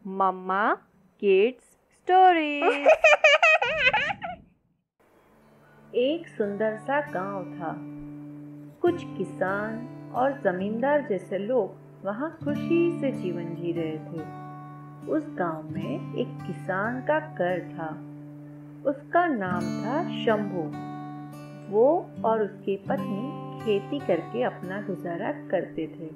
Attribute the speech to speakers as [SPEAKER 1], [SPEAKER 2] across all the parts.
[SPEAKER 1] मम्मा kids stories. एक सुंदर सा गांव था। कुछ किसान और जमींदार जैसे लोग वहां खुशी से जीवन जी रहे थे। उस गांव में एक किसान का घर था। उसका नाम था शंभू। वो और उसकी पत्नी खेती करके अपना गुजारा करते थे।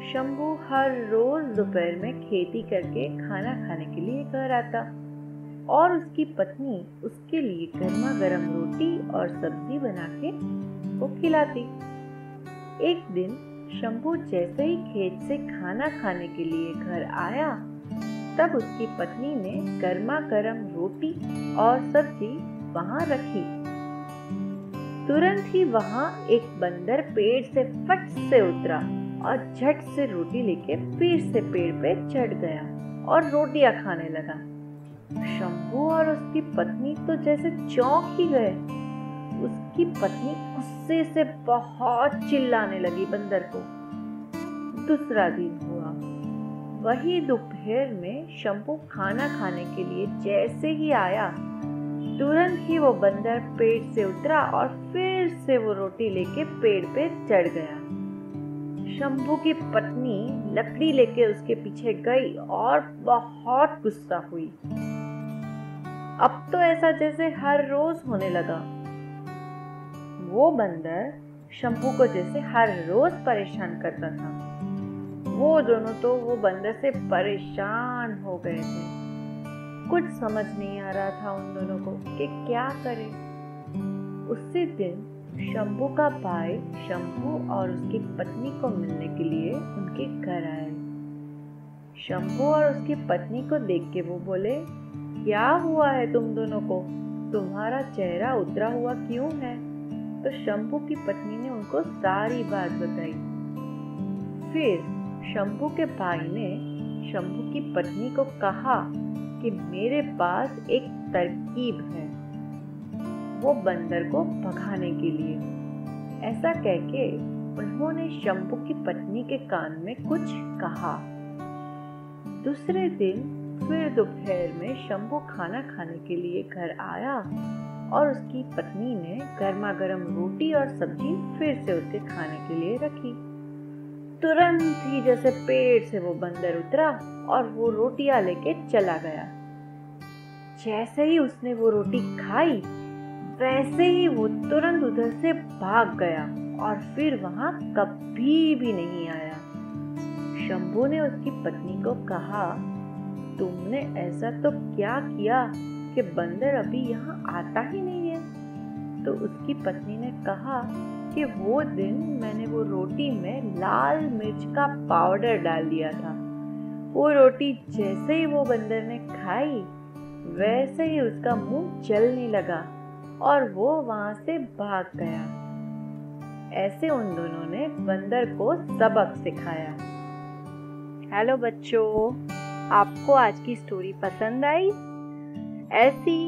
[SPEAKER 1] शंभू हर रोज दोपहर में खेती करके खाना खाने के लिए घर आता और उसकी पत्नी उसके लिए गर्मा गर्म रोटी और सब्जी बना के वो खिलाती। एक दिन शंभू जैसे ही खेत से खाना खाने के लिए घर आया, तब उसकी पत्नी ने गर्मा गर्म रोटी और सब्जी वहां रखी। तुरंत ही वहां एक बंदर पेड़ से फट से उतरा और झट से रोटी लेके फिर से पेड़ पे चढ़ गया और रोटियां खाने लगा। शंभू और उसकी पत्नी तो जैसे चौंक ही गए। उसकी पत्नी गुस्से से बहुत चिल्लाने लगी बंदर को। दूसरा दिन हुआ। वही दोपहर में शंभू खाना खाने के लिए जैसे ही आया, तुरंत ही वो बंदर पेड़ से उतरा और फिर से वो रोटी लेके पेड़ पे चढ़ गया। शंभू की पत्नी लकड़ी लेके उसके पीछे गई और बहुत गुस्सा हुई। अब तो ऐसा जैसे हर रोज होने लगा। वो बंदर शंभू को जैसे हर रोज परेशान करता था। वो दोनों तो वो बंदर से परेशान हो गए थे। कुछ समझ नहीं आ रहा था उन दोनों को कि क्या करें। उसी दिन शंभू का भाई शंभू और उसकी पत्नी को मिलने के लिए उनके घर आए। शंभू और उसकी पत्नी को देख के वो बोले, क्या हुआ है तुम दोनों को? तुम्हारा चेहरा उतरा हुआ क्यों है? तो शंभू की पत्नी ने उनको सारी बात बताई। फिर शंभू के भाई ने शंभू की पत्नी को कहा कि मेरे पास एक तरकीब है, वो बंदर को भगाने के लिए। ऐसा कहके उन्होंने शंभू की पत्नी के कान में कुछ कहा। दूसरे दिन फिर दोपहर में शंभू खाना खाने के लिए घर आया और उसकी पत्नी ने गर्मा गर्म रोटी और सब्जी फिर से उसके खाने के लिए रखी। तुरंत ही जैसे पेड़ से वो बंदर उतरा और वो रोटियां लेके चला गया। जैसे ही उसने वो रोटी खाई, वैसे ही वो तुरंत उधर से भाग गया और फिर वहां कभी भी नहीं आया। शंभू ने उसकी पत्नी को कहा, तुमने ऐसा तो क्या किया कि बंदर अभी यहाँ आता ही नहीं है? तो उसकी पत्नी ने कहा कि वो दिन मैंने वो रोटी में लाल मिर्च का पाउडर डाल दिया था। वो रोटी जैसे ही वो बंदर ने खाई, वैसे ही उसका मुंह जलने लगा और वो वहां से भाग गया। ऐसे उन दोनों ने बंदर को सबक सिखाया। हेलो बच्चों, आपको आज की स्टोरी पसंद आई? ऐसी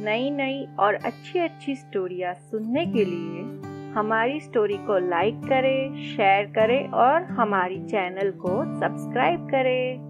[SPEAKER 1] नई नई और अच्छी अच्छी स्टोरियाँ सुनने के लिए हमारी स्टोरी को लाइक करें, शेयर करें और हमारी चैनल को सब्सक्राइब करें।